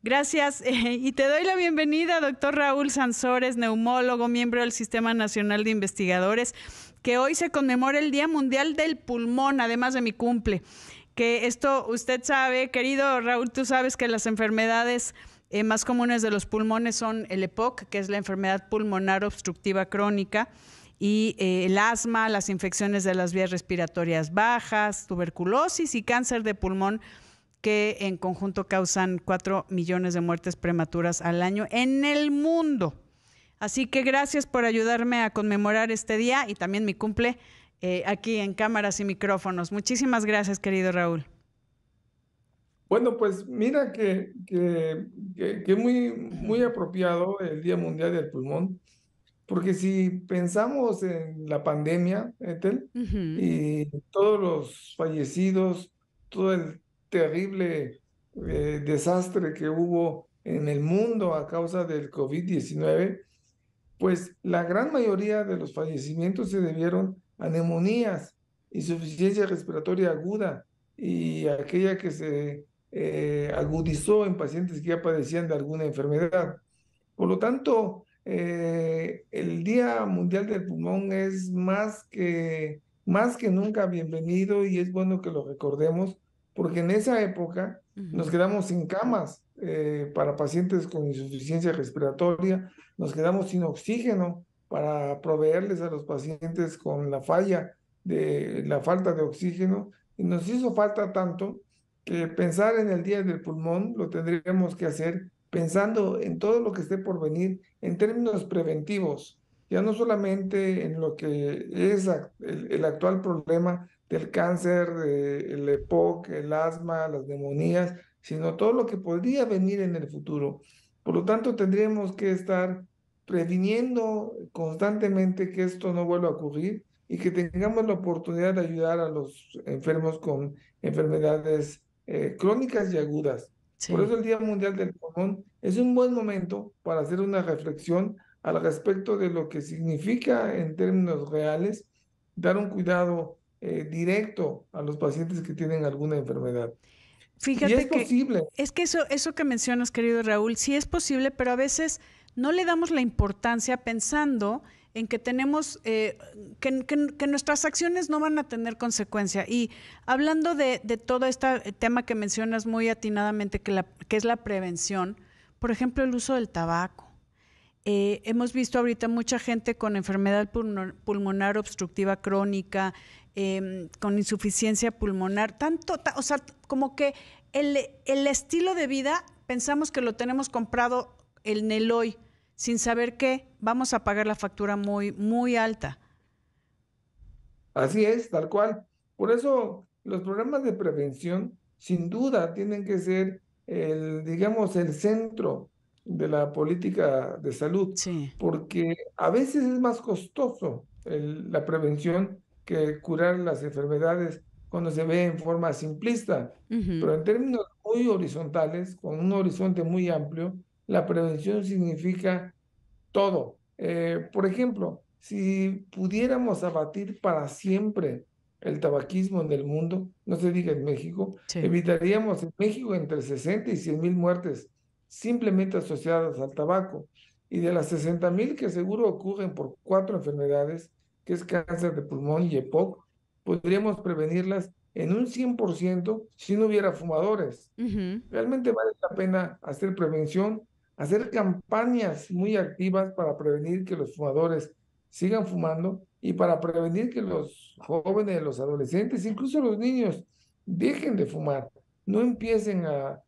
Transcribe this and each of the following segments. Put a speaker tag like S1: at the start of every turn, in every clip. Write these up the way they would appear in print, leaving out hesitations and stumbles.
S1: Gracias. Y te doy la bienvenida, doctor Raúl Sansores, neumólogo, miembro del Sistema Nacional de Investigadores, que hoy se conmemora el Día Mundial del Pulmón, además de mi cumple. Que esto usted sabe, querido Raúl, tú sabes que las enfermedades más comunes de los pulmones son el EPOC, que es la enfermedad pulmonar obstructiva crónica, y el asma, las infecciones de las vías respiratorias bajas, tuberculosis y cáncer de pulmón, que en conjunto causan 4 millones de muertes prematuras al año en el mundo. Así que gracias por ayudarme a conmemorar este día y también mi cumple aquí en cámaras y micrófonos. Muchísimas gracias, querido Raúl.
S2: Bueno, pues mira que muy apropiado el Día Mundial del Pulmón, porque si pensamos en la pandemia, Ethel, y todos los fallecidos, todo el terrible desastre que hubo en el mundo a causa del COVID-19, pues la gran mayoría de los fallecimientos se debieron a neumonías, insuficiencia respiratoria aguda y aquella que se agudizó en pacientes que ya padecían de alguna enfermedad. Por lo tanto, el Día Mundial del Pulmón es más que nunca bienvenido y es bueno que lo recordemos porque en esa época nos quedamos sin camas para pacientes con insuficiencia respiratoria, nos quedamos sin oxígeno para proveerles a los pacientes con la falla de la falta de oxígeno y nos hizo falta tanto que pensar en el Día del Pulmón lo tendríamos que hacer pensando en todo lo que esté por venir en términos preventivos, ya no solamente en lo que es el actual problema del cáncer, el EPOC, el asma, las neumonías, sino todo lo que podría venir en el futuro. Por lo tanto, tendríamos que estar previniendo constantemente que esto no vuelva a ocurrir y que tengamos la oportunidad de ayudar a los enfermos con enfermedades crónicas y agudas. Por
S1: Sí.
S2: eso el Día Mundial del Pulmón es un buen momento para hacer una reflexión al respecto de lo que significa en términos reales dar un cuidado directo a los pacientes que tienen alguna enfermedad. Y es
S1: Fíjate que
S2: posible.
S1: es que eso que mencionas, querido Raúl, sí es posible, pero a veces no le damos la importancia pensando en que tenemos, que nuestras acciones no van a tener consecuencia. Y hablando de todo este tema que mencionas muy atinadamente, que es la prevención, por ejemplo, el uso del tabaco. Hemos visto ahorita mucha gente con enfermedad pulmonar obstructiva crónica, con insuficiencia pulmonar, o sea, como que el estilo de vida pensamos que lo tenemos comprado en el hoy, sin saber que vamos a pagar la factura muy, muy alta.
S2: Así es, tal cual. Por eso los programas de prevención, sin duda, tienen que ser digamos, el centro de la política de salud,
S1: Sí.
S2: porque a veces es más costoso la prevención que curar las enfermedades cuando se ve en forma simplista.
S1: Ujú.
S2: Pero en términos muy horizontales, con un horizonte muy amplio, la prevención significa todo. Por ejemplo, si pudiéramos abatir para siempre el tabaquismo en el mundo, no se diga en México,
S1: Sí.
S2: evitaríamos en México entre 60 y 100 mil muertes simplemente asociadas al tabaco. Y de las 60,000 que seguro ocurren por 4 enfermedades, que es cáncer de pulmón y EPOC, podríamos prevenirlas en un 100% si no hubiera fumadores.
S1: Ujú.
S2: Realmente vale la pena hacer prevención, hacer campañas muy activas para prevenir que los fumadores sigan fumando y para prevenir que los jóvenes, los adolescentes, incluso los niños, dejen de fumar, no empiecen a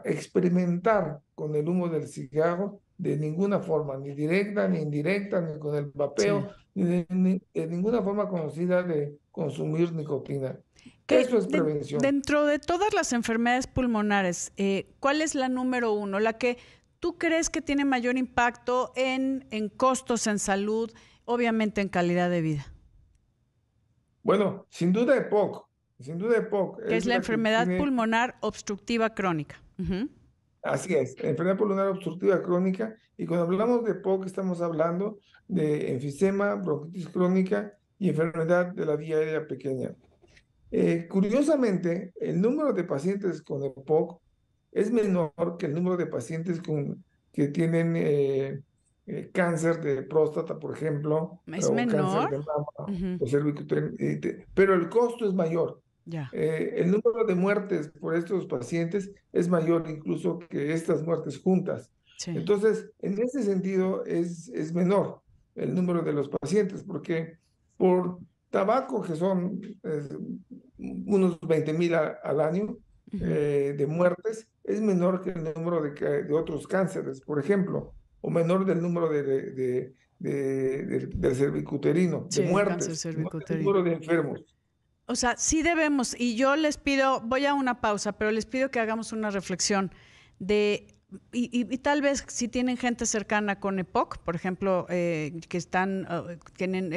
S2: experimentar con el humo del cigarro de ninguna forma, ni directa, ni indirecta, ni con el
S1: Sí.
S2: vapeo, ni de ninguna forma conocida de consumir nicotina.
S1: Que
S2: Eso es prevención.
S1: dentro de todas las enfermedades pulmonares, ¿cuál es la número uno? La que tú crees que tiene mayor impacto en costos, en salud, obviamente en calidad de vida,
S2: Bueno, sin duda EPOC
S1: que
S2: es
S1: es la
S2: la que
S1: enfermedad
S2: tiene,
S1: pulmonar obstructiva crónica. Ujú.
S2: así es, enfermedad pulmonar obstructiva crónica, y cuando hablamos de EPOC estamos hablando de enfisema, bronquitis crónica y enfermedad de la vía aérea pequeña. Curiosamente, el número de pacientes con EPOC es menor que el número de pacientes que tienen cáncer de próstata, por ejemplo,
S1: ¿Es
S2: o cáncer
S1: menor?
S2: de mama,
S1: Ujú.
S2: o cervicuterino, pero el costo es mayor.
S1: Ya,
S2: El número de muertes por estos pacientes es mayor incluso que estas muertes juntas.
S1: sí.
S2: Entonces, en ese sentido es menor el número de los pacientes, porque por tabaco, que son unos 20,000 al año
S1: Ujú.
S2: de muertes, es menor que el número de otros cánceres, por ejemplo, o menor del número del cervicuterino, de
S1: Sí, el cáncer
S2: muertes, no del
S1: cervicuterino.
S2: número de enfermos.
S1: O sea, sí debemos, y yo les pido, voy a una pausa, pero les pido que hagamos una reflexión de, y tal vez si tienen gente cercana con EPOC, por ejemplo, que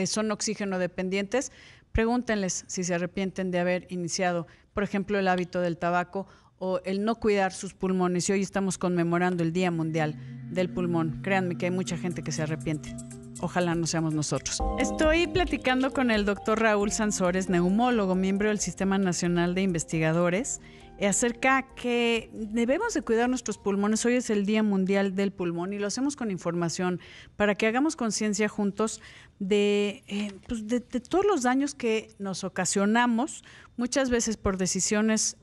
S1: son oxígeno dependientes, pregúntenles si se arrepienten de haber iniciado, por ejemplo, el hábito del tabaco o el no cuidar sus pulmones. Y hoy estamos conmemorando el Día Mundial del Pulmón. Créanme que hay mucha gente que se arrepiente. Ojalá no seamos nosotros. Estoy platicando con el doctor Raúl Sansores, neumólogo, miembro del Sistema Nacional de Investigadores, acerca que debemos de cuidar nuestros pulmones. Hoy es el Día Mundial del Pulmón y lo hacemos con información para que hagamos conciencia juntos de todos los daños que nos ocasionamos, muchas veces por decisiones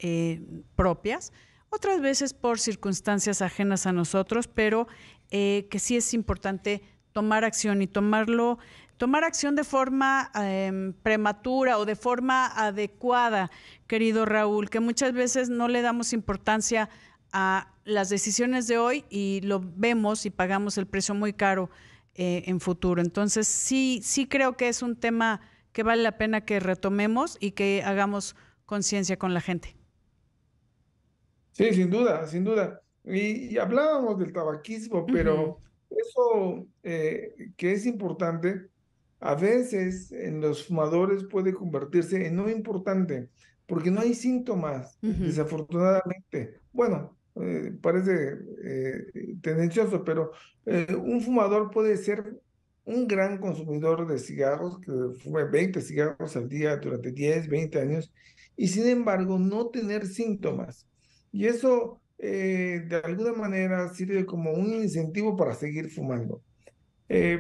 S1: propias, otras veces por circunstancias ajenas a nosotros, pero que sí es importante tomar acción y tomar acción de forma prematura o de forma adecuada, querido Raúl, que muchas veces no le damos importancia a las decisiones de hoy y lo vemos y pagamos el precio muy caro en futuro. Entonces, sí creo que es un tema que vale la pena que retomemos y que hagamos conciencia con la gente.
S2: Sí, sin duda, sin duda. Y hablábamos del tabaquismo,
S1: Ujú,
S2: pero eso que es importante, a veces en los fumadores puede convertirse en no importante, porque no hay síntomas,
S1: ujú.
S2: desafortunadamente. Bueno, parece tendencioso, pero un fumador puede ser un gran consumidor de cigarros, que fume 20 cigarros al día durante 10, 20 años, y sin embargo no tener síntomas. Y eso, de alguna manera, sirve como un incentivo para seguir fumando.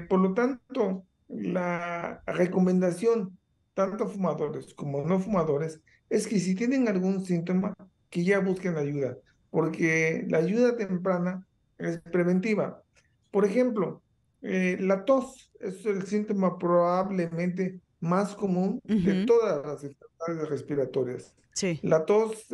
S2: Por lo tanto, la recomendación, tanto fumadores como no fumadores, es que si tienen algún síntoma, que ya busquen ayuda, porque la ayuda temprana es preventiva. Por ejemplo, la tos es el síntoma probablemente más común de
S1: Ujú.
S2: todas las enfermedades respiratorias.
S1: Sí,
S2: La tos,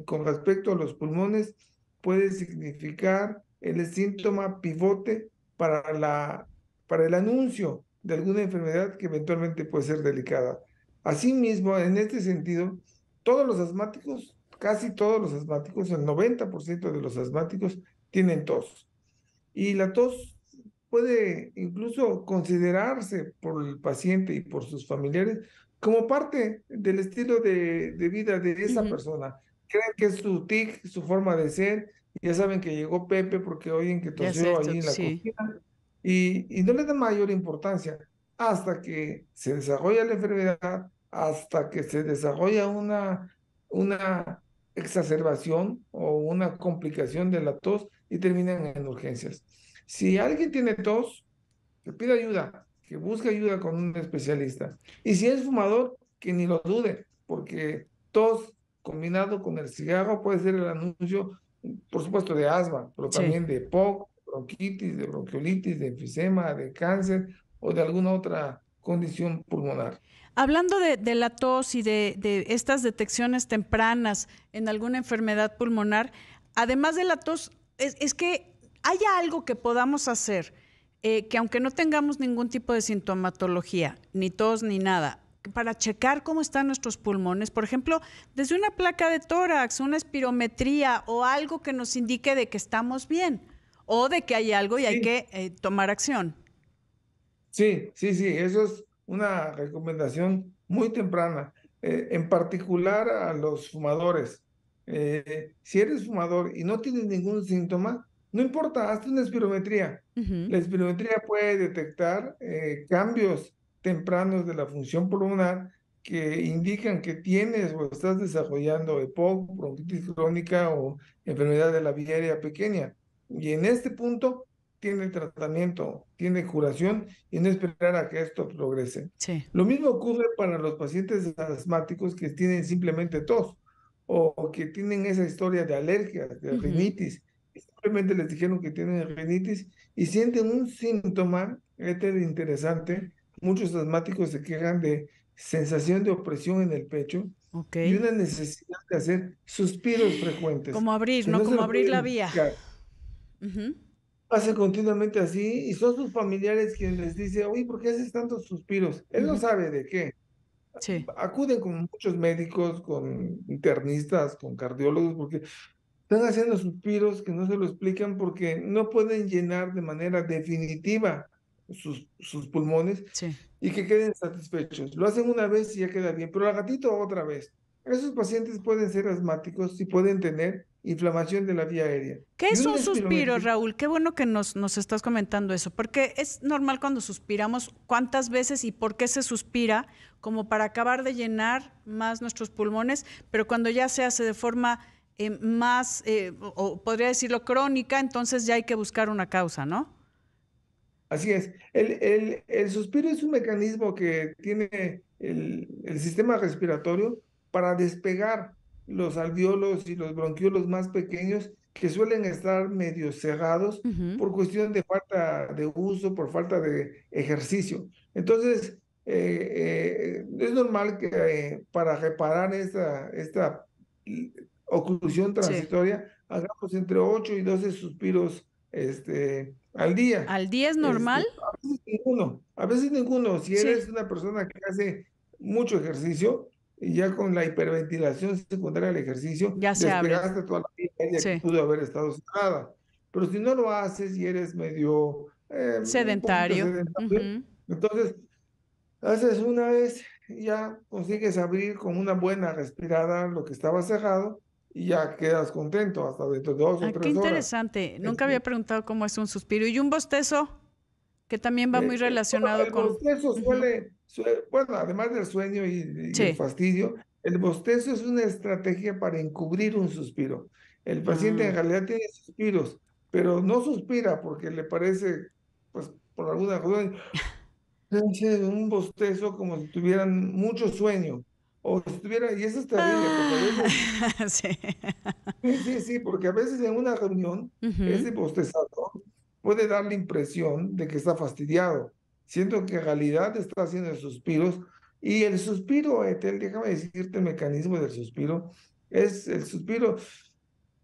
S2: con respecto a los pulmones, puede significar el síntoma pivote para para el anuncio de alguna enfermedad que eventualmente puede ser delicada. Asimismo, en este sentido, todos los asmáticos, casi todos los asmáticos, el 90% de los asmáticos tienen tos. Y la tos puede incluso considerarse por el paciente y por sus familiares como parte del estilo de vida de esa
S1: ujú.
S2: persona. Creen que es su tic, su forma de ser. Ya saben que llegó Pepe porque oyen que
S1: Ya sé
S2: tosió
S1: esto,
S2: allí en la
S1: sí.
S2: cocina y no le dan mayor importancia hasta que se desarrolla la enfermedad, hasta que se desarrolla una exacerbación o una complicación de la tos y terminan en urgencias. Si alguien tiene tos, que pida ayuda, que busque ayuda con un especialista. Y si es fumador, que ni lo dude, porque tos combinado con el cigarro puede ser el anuncio, por supuesto, de asma, pero
S1: Sí.
S2: también de POC, bronquitis, de bronquiolitis, de enfisema, de cáncer o de alguna otra condición pulmonar.
S1: Hablando de la tos y de estas detecciones tempranas en alguna enfermedad pulmonar, además de la tos, es que haya algo que podamos hacer, que aunque no tengamos ningún tipo de sintomatología, ni tos ni nada, para checar cómo están nuestros pulmones, por ejemplo, desde una placa de tórax, una espirometría o algo que nos indique de que estamos bien o de que hay algo y hay
S2: Sí,
S1: que tomar acción.
S2: sí, sí, sí, eso es una recomendación muy temprana, en particular a los fumadores. Si eres fumador y no tienes ningún síntoma, no importa, hazte una espirometría.
S1: Ujú.
S2: La espirometría puede detectar cambios tempranos de la función pulmonar que indican que tienes o estás desarrollando EPOC, bronquitis crónica o enfermedad de la vía aérea pequeña. Y en este punto tiene tratamiento, tiene curación y no esperar a que esto progrese.
S1: Sí.
S2: Lo mismo ocurre para los pacientes asmáticos que tienen simplemente tos o que tienen esa historia de alergias, de rinitis. Simplemente les dijeron que tienen rinitis y sienten un síntoma interesante. Muchos asmáticos se quejan de sensación de opresión en el pecho
S1: Ok.
S2: y una necesidad de hacer suspiros frecuentes
S1: Como abrir,
S2: que
S1: ¿no?
S2: no se
S1: Como
S2: lo
S1: abrir la
S2: pueden
S1: vía.
S2: explicar. Hace continuamente así y son sus familiares quienes les dicen, oye, ¿por qué haces tantos suspiros? Él no sabe de qué.
S1: Sí.
S2: Acuden con muchos médicos, con internistas, con cardiólogos, porque están haciendo suspiros que no se lo explican porque no pueden llenar de manera definitiva sus pulmones
S1: Sí.
S2: y que queden satisfechos. Lo hacen una vez y ya queda bien, pero al gatito otra vez. Esos pacientes pueden ser asmáticos y pueden tener inflamación de la vía aérea.
S1: ¿Qué
S2: Y
S1: es
S2: una
S1: un suspiro,
S2: espirometría,
S1: Raúl? Qué bueno que nos estás comentando eso, porque es normal cuando suspiramos, cuántas veces y por qué se suspira, como para acabar de llenar más nuestros pulmones, pero cuando ya se hace de forma más, o podría decirlo, crónica, entonces ya hay que buscar una causa, ¿no?
S2: así es. El suspiro es un mecanismo que tiene el sistema respiratorio para despegar los alveolos y los bronquiolos más pequeños que suelen estar medio cerrados por cuestión de falta de uso, por falta de ejercicio. Entonces, es normal que para reparar esta oclusión
S1: Sí.
S2: transitoria hagamos entre 8 y 12 suspiros al día.
S1: ¿Al día es normal?
S2: A veces ninguno. Si eres
S1: Sí,
S2: una persona que hace mucho ejercicio y ya con la hiperventilación secundaria al ejercicio,
S1: ya se abren.
S2: despegaste toda la vía aérea que
S1: Sí.
S2: pudo haber estado cerrada. Pero si no lo haces y eres medio, un poquito
S1: Sedentario.
S2: sedentario, entonces haces una vez, ya consigues abrir con una buena respirada lo que estaba cerrado y ya quedas contento hasta dentro de dos o
S1: Ah, qué
S2: 3 horas.
S1: interesante. Nunca había
S2: Este,
S1: preguntado cómo es un suspiro. ¿Y un bostezo? Que también va muy
S2: Bueno,
S1: relacionado
S2: el
S1: con...
S2: bostezo bueno, además del sueño y el
S1: Sí.
S2: fastidio, el bostezo es una estrategia para encubrir un suspiro. El paciente en
S1: Ah.
S2: realidad tiene suspiros, pero no suspira porque le parece, pues, por alguna razón, hace un bostezo como si tuvieran mucho sueño. O si tuviera, y eso es terrible, porque a veces,
S1: Sí.
S2: sí, porque a veces en una reunión, ese bostezado puede dar la impresión de que está fastidiado, siento que en realidad está haciendo suspiros. Y el suspiro, Etel, déjame decirte el mecanismo del suspiro, es el suspiro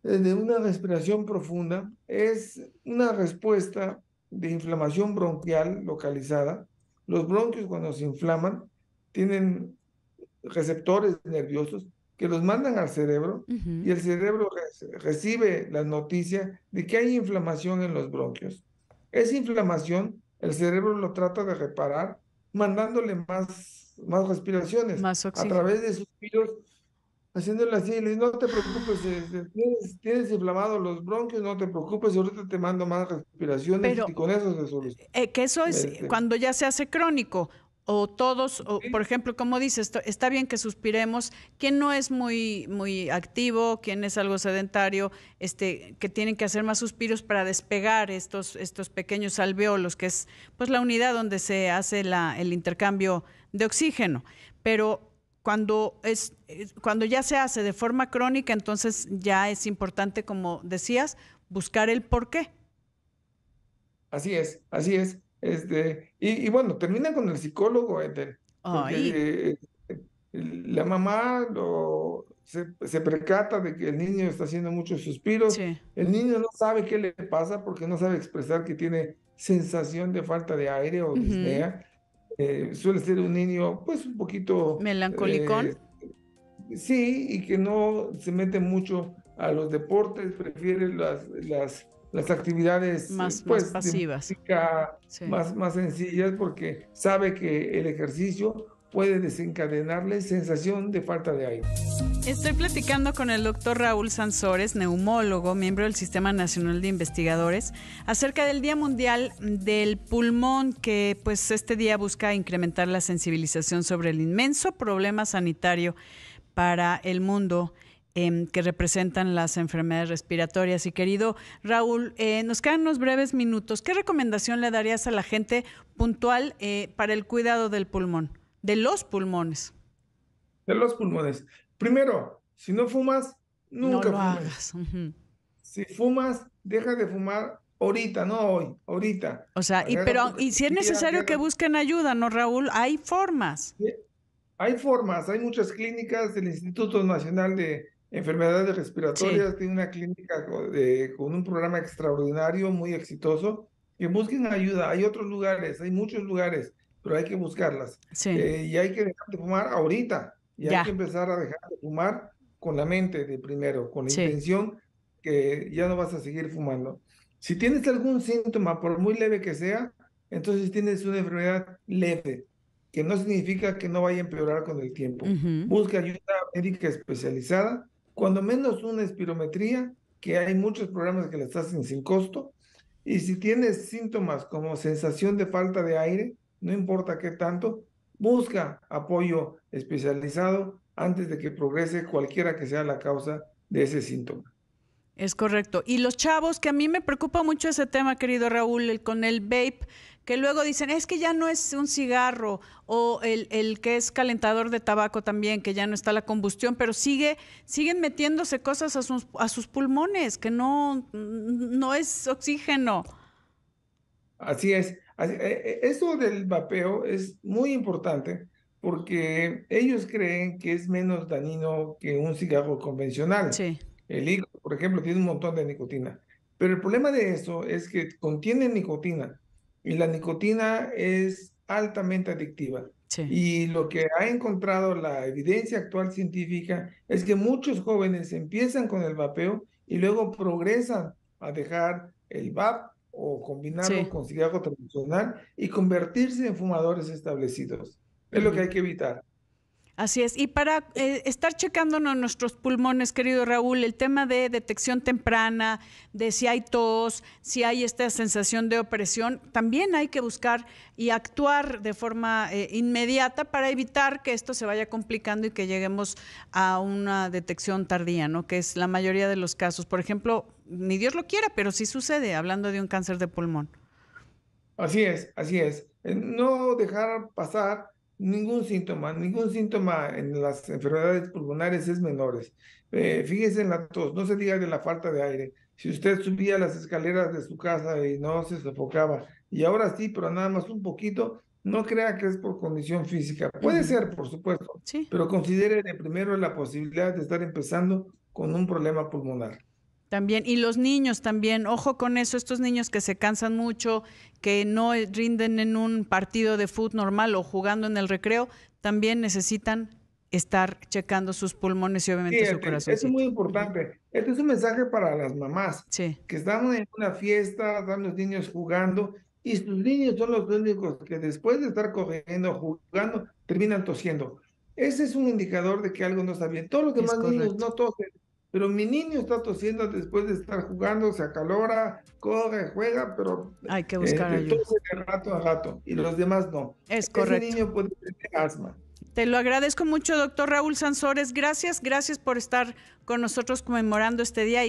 S2: de una respiración profunda, es una respuesta de inflamación bronquial localizada. Los bronquios cuando se inflaman tienen receptores nerviosos que los mandan al cerebro y el cerebro recibe la noticia de que hay inflamación en los bronquios. Esa inflamación, el cerebro lo trata de reparar mandándole más respiraciones
S1: Más
S2: a
S1: oxígeno.
S2: través de suspiros, haciéndole así, le dice, no te preocupes, tienes inflamados los bronquios, no te preocupes, ahorita te mando más respiraciones
S1: Pero
S2: y con eso se soluciona.
S1: que eso es cuando ya se hace crónico. O todos, o, por
S2: ¿Sí?
S1: ejemplo, como dices, está bien que suspiremos. Quien no es muy activo, quien es algo sedentario, que tienen que hacer más suspiros para despegar estos pequeños alveolos, que es pues la unidad donde se hace el intercambio de oxígeno. Pero cuando ya se hace de forma crónica, entonces ya es importante, como decías, buscar el por qué.
S2: Así es, así es. Y bueno, termina con el psicólogo,
S1: Ay,
S2: porque la mamá se percata de que el niño está haciendo muchos suspiros.
S1: sí.
S2: El niño no sabe qué le pasa porque no sabe expresar que tiene sensación de falta de aire o
S1: Ujú.
S2: disnea. Suele ser un niño, pues, un poquito,
S1: Melancolicón,
S2: sí, y que no se mete mucho a los deportes, prefiere las actividades,
S1: más
S2: pues, de
S1: pasivas.
S2: música
S1: Sí.
S2: más sencillas, porque sabe que el ejercicio puede desencadenarle sensación de falta de aire.
S1: Estoy platicando con el doctor Raúl Sansores, neumólogo, miembro del Sistema Nacional de Investigadores, acerca del Día Mundial del Pulmón, que pues este día busca incrementar la sensibilización sobre el inmenso problema sanitario para el mundo que representan las enfermedades respiratorias. Y querido Raúl, nos quedan unos breves minutos. ¿Qué recomendación le darías a la gente puntual para el cuidado del pulmón, de los pulmones?
S2: De los pulmones. Primero, si no fumas, nunca
S1: no lo
S2: fumes.
S1: hagas. Uh-huh.
S2: Si fumas, deja de fumar ahorita, no hoy, ahorita.
S1: O sea, y si es necesario que busquen ayuda, ¿no, Raúl? Hay formas.
S2: Hay formas, hay muchas clínicas. El Instituto Nacional de Enfermedades Respiratorias tiene una clínica con un programa extraordinario, muy exitoso, que busquen ayuda. Hay otros lugares, hay muchos lugares, pero hay que buscarlas. Y hay que dejar de fumar ahorita. Y hay que empezar a dejar de fumar con la mente de primero, con la intención que ya no vas a seguir fumando. Si tienes algún síntoma, por muy leve que sea, entonces tienes una enfermedad leve, que no significa que no vaya a empeorar con el tiempo. Uh-huh. Busca ayuda médica especializada, cuando menos una espirometría, que hay muchos programas que las hacen sin costo. Y si tienes síntomas como sensación de falta de aire, no importa qué tanto, busca apoyo especializado antes de que progrese cualquiera que sea la causa de ese síntoma.
S1: Es correcto. Y los chavos, que a mí me preocupa mucho ese tema, querido Raúl, con el vape, que luego dicen, es que ya no es un cigarro, o el que es calentador de tabaco también, que ya no está la combustión, pero siguen metiéndose cosas a sus pulmones, que no es oxígeno.
S2: Así es. Eso del vapeo es muy importante porque ellos creen que es menos dañino que un cigarro convencional.
S1: Sí.
S2: El hígado, por ejemplo, tiene un montón de nicotina. Pero el problema de eso es que contiene nicotina y la nicotina es altamente adictiva.
S1: Sí.
S2: Y lo que ha encontrado la evidencia actual científica es que muchos jóvenes empiezan con el vapeo y luego progresan a dejar el vape o combinarlo con cigarro tradicional y convertirse en fumadores establecidos. Es lo que hay que evitar.
S1: Así es. Y para estar checándonos nuestros pulmones, querido Raúl, el tema de detección temprana, de si hay tos, si hay esta sensación de opresión, también hay que buscar y actuar de forma inmediata para evitar que esto se vaya complicando y que lleguemos a una detección tardía, ¿no? Que es la mayoría de los casos. Por ejemplo, ni Dios lo quiera, pero sí sucede, hablando de un cáncer de pulmón.
S2: Así es, así es. No dejar pasar ningún síntoma en las enfermedades pulmonares es menores. Fíjese en la tos, no se diga de la falta de aire. Si usted subía las escaleras de su casa y no se sofocaba, y ahora sí, pero nada más un poquito, no crea que es por condición física. Puede ser, por supuesto, pero considere de primero la posibilidad de estar empezando con un problema pulmonar.
S1: También, y los niños también, ojo con eso, estos niños que se cansan mucho, que no rinden en un partido de fútbol normal o jugando en el recreo, también necesitan estar checando sus pulmones y obviamente su corazón.
S2: Eso es muy importante. Este es un mensaje para las mamás que están en una fiesta, están los niños jugando y sus niños son los únicos que después de estar corriendo, jugando, terminan tosiendo. Ese es un indicador de que algo no está bien. Todos los demás niños no tosen. Pero mi niño está tosiendo después de estar jugando, se acalora, corre, juega, pero
S1: hay que buscar ayuda.
S2: Tose de rato a rato y los demás no.
S1: Es correcto.
S2: Ese niño puede tener asma.
S1: Te lo agradezco mucho, doctor Raúl Sansores. Gracias por estar con nosotros conmemorando este día.